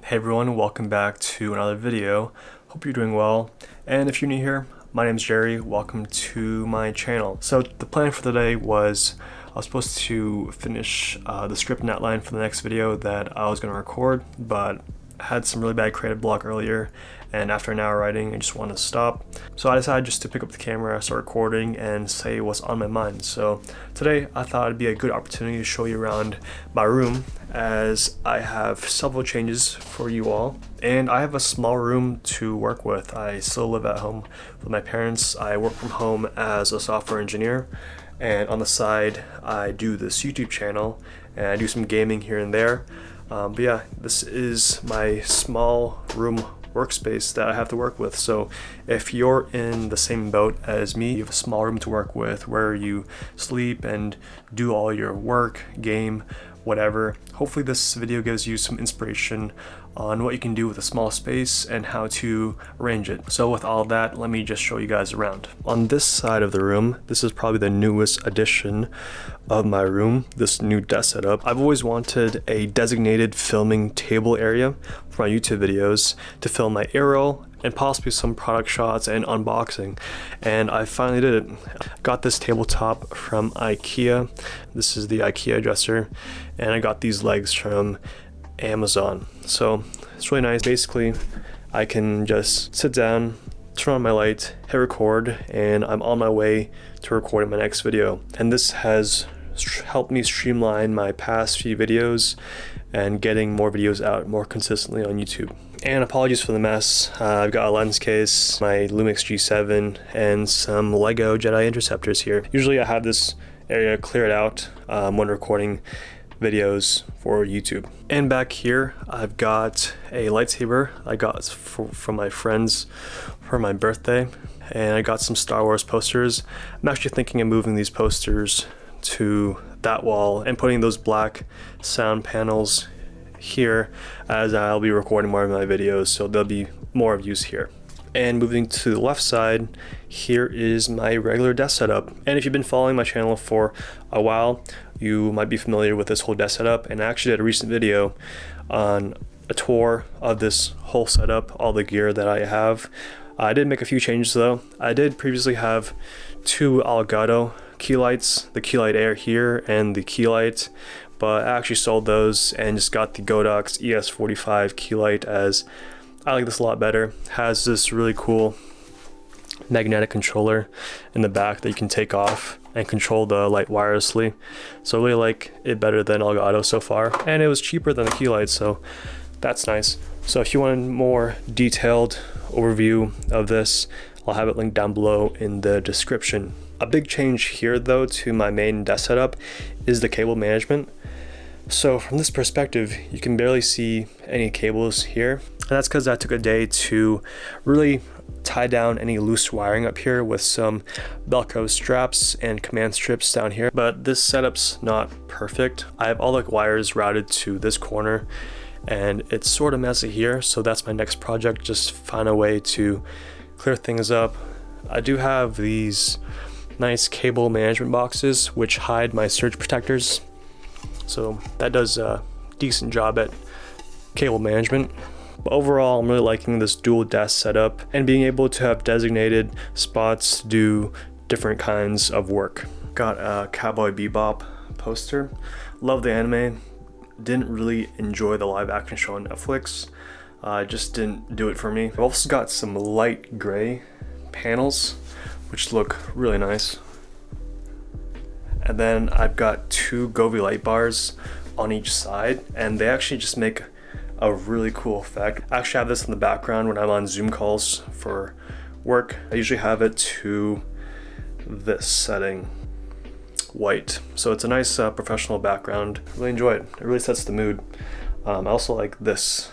Hey everyone, welcome back to another video. Hope you're doing well. And if you're new here, my name's Jerry. Welcome to my channel. So the plan for today was I was supposed to finish the script and outline for the next video that I was going to record, but I had some really bad creative block earlier, and after an hour writing I just wanted to stop. So I decided just to pick up the camera, start recording, and say what's on my mind. So today I thought it'd be a good opportunity to show you around my room, as I have several changes for you all, and I have a small room to work with. I still live at home with my parents. I work from home as a software engineer, and on the side I do this YouTube channel and I do some gaming here and there. But yeah, this is my small room workspace that I have to work with. So if you're in the same boat as me, you have a small room to work with where you sleep and do all your work, game, whatever. Hopefully this video gives you some inspiration on what you can do with a small space and how to arrange it. So with all that, let me just show you guys around. On this side of the room, this is probably the newest addition of my room, this new desk setup. I've always wanted a designated filming table area for my YouTube videos to film my A-roll and possibly some product shots and unboxing, and I finally did it. Got this tabletop from IKEA. This is the IKEA dresser, and I got these legs from Amazon. So it's really nice. Basically, I can just sit down, turn on my light, hit record, and I'm on my way to recording my next video. And this has helped me streamline my past few videos and getting more videos out more consistently on YouTube. And apologies for the mess. I've got a lens case, my Lumix G7, and some Lego Jedi Interceptors here. Usually I have this area cleared out when recording videos for YouTube. And back here I've got a lightsaber I got from my friends for my birthday, and I got some Star Wars posters. I'm actually thinking of moving these posters to that wall and putting those black sound panels here, as I'll be recording more of my videos, so there'll be more of use here. And moving to the left side, here is my regular desk setup. And if you've been following my channel for a while, you might be familiar with this whole desk setup, and I actually did a recent video on a tour of this whole setup, all the gear that I have. I did make a few changes though. I did previously have two Elgato key lights, the key light Air here and the key light, but I actually sold those and just got the Godox ES45 key light, as I like this a lot better. It has this really cool magnetic controller in the back that you can take off and control the light wirelessly. So I really like it better than Elgato so far, and it was cheaper than the key light, so that's nice. So if you want a more detailed overview of this, I'll have it linked down below in the description. A big change here though to my main desk setup is the cable management. So from this perspective, you can barely see any cables here, and that's because I took a day to really tie down any loose wiring up here with some Velcro straps and command strips down here. But this setup's not perfect. I have all the wires routed to this corner, and it's sort of messy here, so that's my next project, just find a way to clear things up. I do have these nice cable management boxes which hide my surge protectors, so that does a decent job at cable management. But overall, I'm really liking this dual desk setup and being able to have designated spots to do different kinds of work. Got a Cowboy Bebop poster. Love the anime. Didn't really enjoy the live action show on Netflix. Just didn't do it for me. I've also got some light gray panels which look really nice. And then I've got two Govee light bars on each side, and they actually just make a really cool effect. I actually have this in the background when I'm on Zoom calls for work. I usually have it to this setting, white. So it's a nice professional background. I really enjoy it. It really sets the mood. I also like this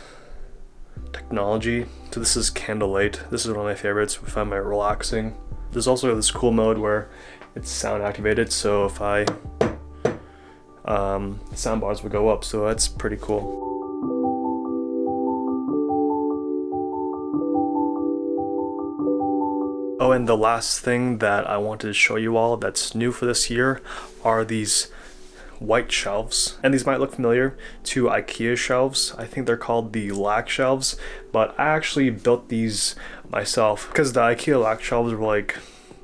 technology. So this is candlelight. This is one of my favorites. I find my relaxing. There's also this cool mode where it's sound activated, so if I sound bars would go up, so that's pretty cool. Oh, and the last thing that I wanted to show you all that's new for this year are these white shelves, and these might look familiar to IKEA shelves. I think they're called the lac shelves, but I actually built these myself because the IKEA lac shelves were like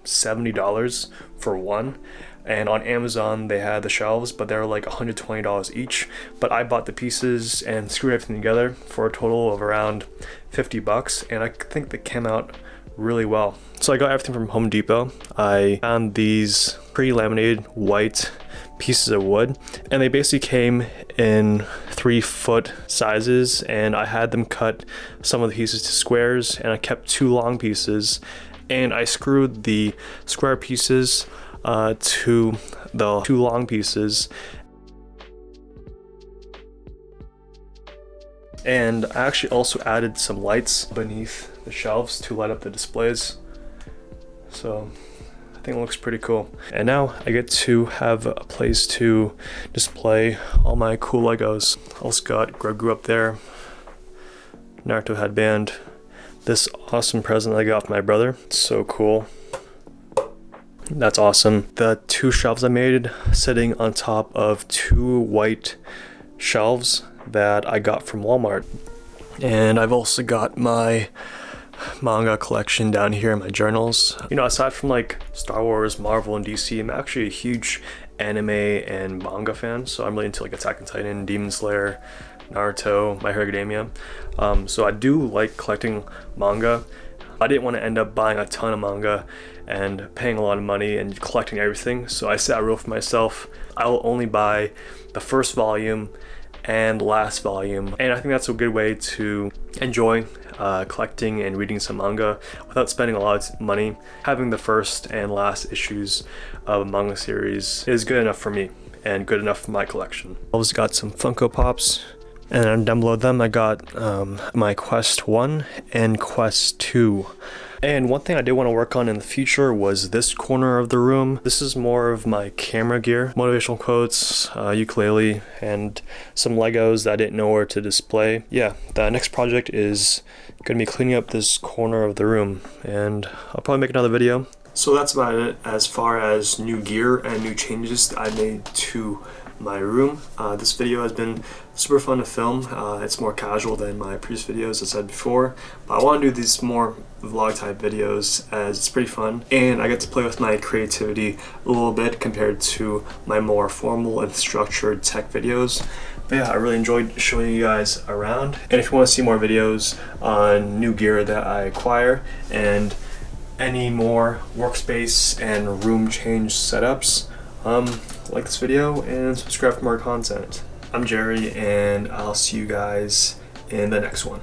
$70 for one, and on Amazon they had the shelves, but they were like $120 each. But I bought the pieces and screwed everything together for a total of around 50 bucks, and I think they came out really well. So I got everything from Home Depot. I found these pre-laminated white pieces of wood, and they basically came in 3-foot sizes, and I had them cut some of the pieces to squares, and I kept 2 long pieces, and I screwed the square pieces to the 2 long pieces. And I actually also added some lights beneath the shelves to light up the displays. So I think it looks pretty cool. And now I get to have a place to display all my cool Legos. Also got Grogu up there, Naruto headband, this awesome present I got from my brother. It's so cool. That's awesome. The 2 shelves I made sitting on top of 2 white shelves that I got from Walmart. And I've also got my manga collection down here in my journals. You know, aside from like Star Wars, Marvel, and DC, I'm actually a huge anime and manga fan. So I'm really into like Attack on Titan, Demon Slayer, Naruto, My Hero Academia. So I do like collecting manga. I didn't want to end up buying a ton of manga and paying a lot of money and collecting everything. So I set a rule for myself. I will only buy the first volume and last volume, and I think that's a good way to enjoy collecting and reading some manga without spending a lot of money. Having the first and last issues of a manga series is good enough for me and good enough for my collection. I also got some Funko Pops, and down below them I got my Quest 1 and Quest 2. And one thing I did want to work on in the future was this corner of the room. This is more of my camera gear, motivational quotes, ukulele, and some Legos that I didn't know where to display. Yeah, the next project is going to be cleaning up this corner of the room, and I'll probably make another video. So that's about it as far as new gear and new changes that I made to my room. This video has been super fun to film. It's more casual than my previous videos, as I said before, but I want to do these more vlog type videos as it's pretty fun, and I get to play with my creativity a little bit compared to my more formal and structured tech videos. But yeah, I really enjoyed showing you guys around, and if you want to see more videos on new gear that I acquire and any more workspace and room change setups, like this video and subscribe for more content. I'm Jerry, and I'll see you guys in the next one.